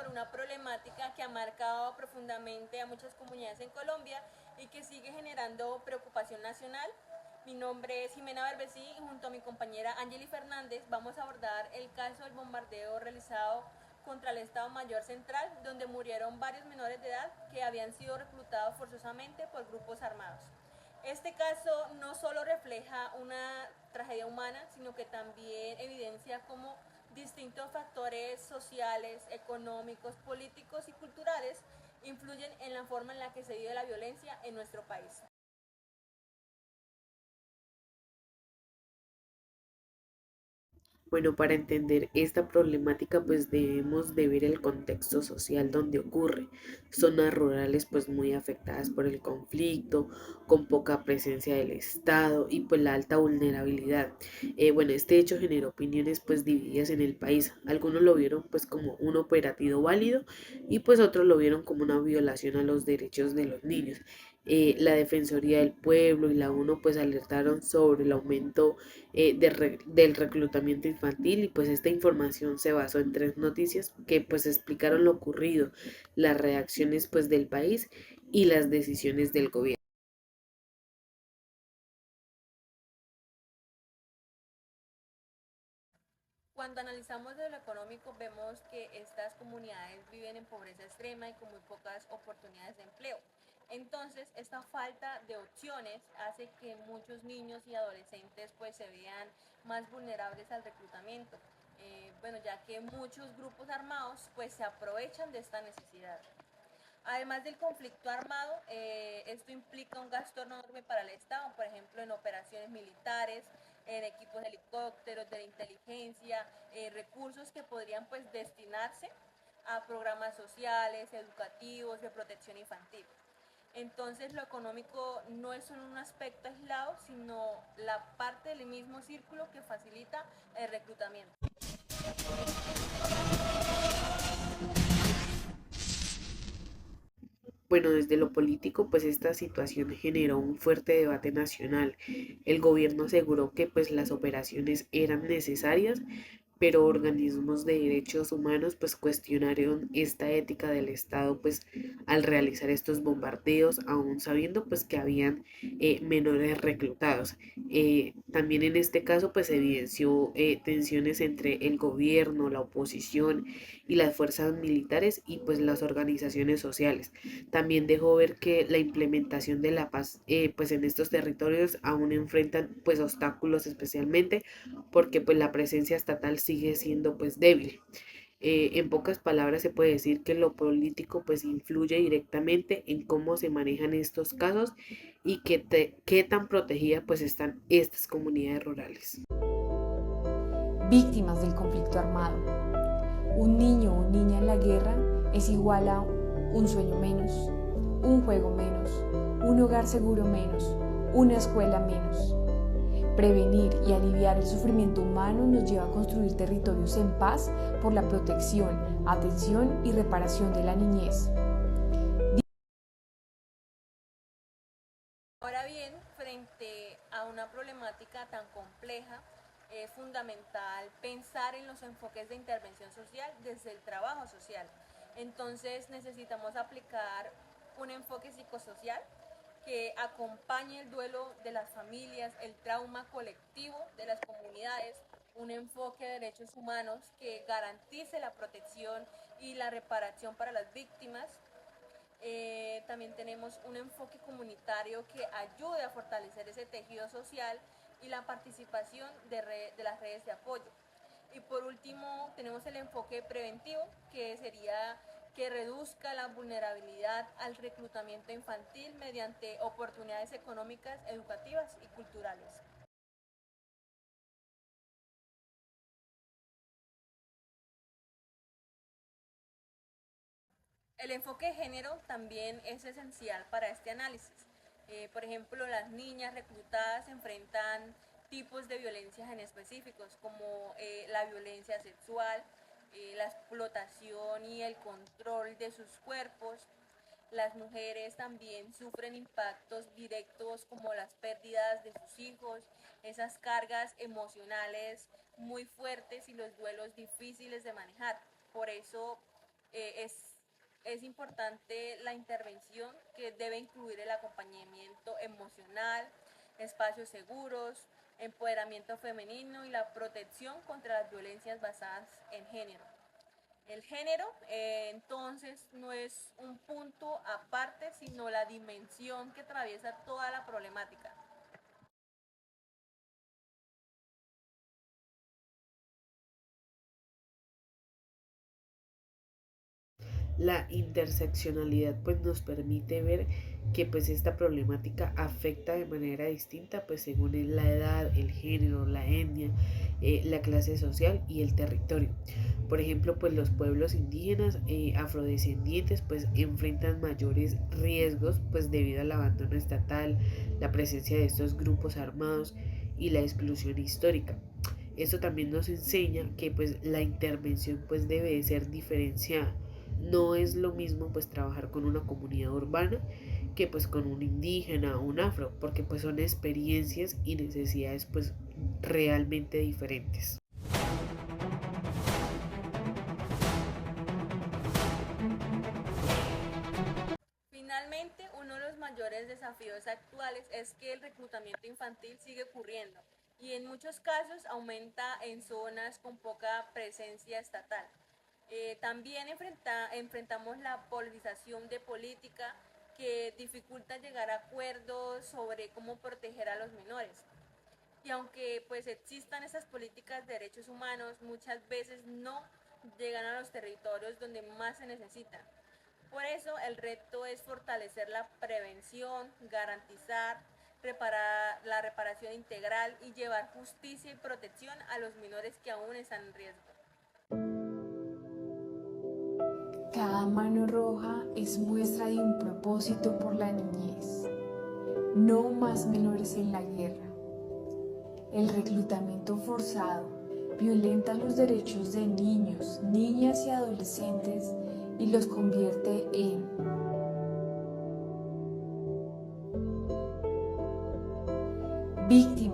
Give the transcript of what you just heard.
sobre una problemática que ha marcado profundamente a muchas comunidades en Colombia y que sigue generando preocupación nacional. Mi nombre es Jimena Berbesí y junto a mi compañera Angeli Fernández vamos a abordar el caso del bombardeo realizado contra el Estado Mayor Central, donde murieron varios menores de edad que habían sido reclutados forzosamente por grupos armados. Este caso no solo refleja una tragedia humana, sino que también evidencia cómo distintos factores sociales, económicos, políticos y culturales influyen en la forma en la que se vive la violencia en nuestro país. Bueno, para entender esta problemática, pues debemos de ver el contexto social donde ocurre. Zonas rurales, pues muy afectadas por el conflicto, con poca presencia del Estado y pues la alta vulnerabilidad. Bueno, este hecho generó opiniones pues divididas en el país. Algunos lo vieron pues como un operativo válido y pues otros lo vieron como una violación a los derechos de los niños. La Defensoría del Pueblo y la ONU pues alertaron sobre el aumento del reclutamiento infantil y pues esta información se basó en tres noticias que pues explicaron lo ocurrido, las reacciones pues del país y las decisiones del gobierno. Cuando analizamos desde lo económico, vemos que estas comunidades viven en pobreza extrema y con muy pocas oportunidades de empleo. Entonces, esta falta de opciones hace que muchos niños y adolescentes pues se vean más vulnerables al reclutamiento. Bueno, ya que muchos grupos armados pues se aprovechan de esta necesidad. Además del conflicto armado, esto implica un gasto enorme para el Estado, por ejemplo, en operaciones militares, en equipos de helicópteros, de inteligencia, recursos que podrían pues destinarse a programas sociales, educativos, de protección infantil. Entonces, lo económico no es solo un aspecto aislado, sino la parte del mismo círculo que facilita el reclutamiento. Bueno, desde lo político, pues esta situación generó un fuerte debate nacional. El gobierno aseguró que pues las operaciones eran necesarias, pero organismos de derechos humanos pues cuestionaron esta ética del Estado pues al realizar estos bombardeos, aún sabiendo pues que habían menores reclutados. También en este caso pues evidenció tensiones entre el gobierno, la oposición y las fuerzas militares y pues las organizaciones sociales. También dejó ver que la implementación de la paz pues en estos territorios aún enfrentan pues obstáculos, especialmente porque pues la presencia estatal sigue siendo pues débil. En pocas palabras se puede decir que lo político pues influye directamente en cómo se manejan estos casos y qué tan protegidas pues están estas comunidades rurales. Víctimas del conflicto armado. Un niño o niña en la guerra es igual a un sueño menos, un juego menos, un hogar seguro menos, una escuela menos. Prevenir y aliviar el sufrimiento humano nos lleva a construir territorios en paz por la protección, atención y reparación de la niñez. Ahora bien, frente a una problemática tan compleja, es fundamental pensar en los enfoques de intervención social desde el trabajo social. Entonces necesitamos aplicar un enfoque psicosocial que acompañe el duelo de las familias, el trauma colectivo de las comunidades, un enfoque de derechos humanos que garantice la protección y la reparación para las víctimas. También tenemos un enfoque comunitario que ayude a fortalecer ese tejido social y la participación de las redes de apoyo. Y por último, tenemos el enfoque preventivo, que sería que reduzca la vulnerabilidad al reclutamiento infantil mediante oportunidades económicas, educativas y culturales. El enfoque de género también es esencial para este análisis. Por ejemplo, las niñas reclutadas enfrentan tipos de violencias en específicos, como la violencia sexual, la explotación y el control de sus cuerpos. Las mujeres también sufren impactos directos como las pérdidas de sus hijos, esas cargas emocionales muy fuertes y los duelos difíciles de manejar. Por eso eh, es, es importante la intervención que debe incluir el acompañamiento emocional, espacios seguros, empoderamiento femenino y la protección contra las violencias basadas en género. El género entonces no es un punto aparte, sino la dimensión que atraviesa toda la problemática. La interseccionalidad pues nos permite ver que pues esta problemática afecta de manera distinta pues según la edad, el género, la etnia, la clase social y el territorio. Por ejemplo, pues los pueblos indígenas afrodescendientes pues enfrentan mayores riesgos pues debido al abandono estatal, la presencia de estos grupos armados y la exclusión histórica. Esto también nos enseña que pues la intervención pues debe de ser diferenciada. No es lo mismo pues trabajar con una comunidad urbana que pues con un indígena o un afro, porque pues son experiencias y necesidades pues realmente diferentes. Finalmente, uno de los mayores desafíos actuales es que el reclutamiento infantil sigue ocurriendo y en muchos casos aumenta en zonas con poca presencia estatal. También enfrentamos la politización de política que dificulta llegar a acuerdos sobre cómo proteger a los menores. Y aunque pues existan esas políticas de derechos humanos, muchas veces no llegan a los territorios donde más se necesitan. Por eso el reto es fortalecer la prevención, garantizar la reparación integral y llevar justicia y protección a los menores que aún están en riesgo. Cada mano roja es muestra de un propósito por la niñez. No más menores en la guerra. El reclutamiento forzado violenta los derechos de niños, niñas y adolescentes y los convierte en víctimas